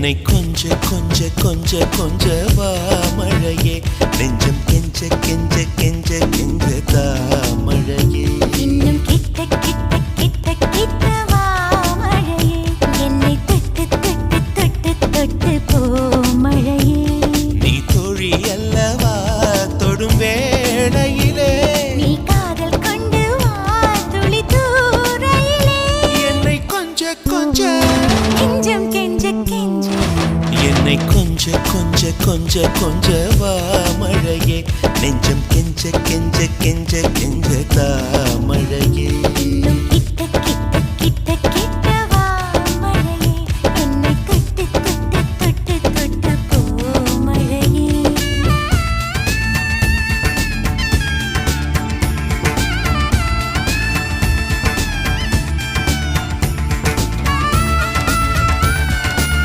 என்னை கொஞ்ச கொஞ்ச கொஞ்ச கொஞ்ச வா மழையே நெஞ்சம் கெஞ்ச கெஞ்ச கெஞ்ச கெஞ்ச தா மழையே இன்னும் கிட்ட கிட்ட கிட்ட கிட்ட வா மழையே என்னை தொட்டு தொட்டு தொட்டு தொட்டு போ மழையே நீ தோழி அல்லவா தொடும் வேளையிலே நீ காதல் கொண்டு வா துளி தூரையிலே என்னை கொஞ்ச கொஞ்ச கெஞ்சம் கெஞ்ச கெஞ்ச என்னை கொஞ்ச கொஞ்ச கொஞ்ச கொஞ்ச வா மழையே நெஞ்சம் கெஞ்ச கெஞ்ச கெஞ்ச கெஞ்ச தா மழையே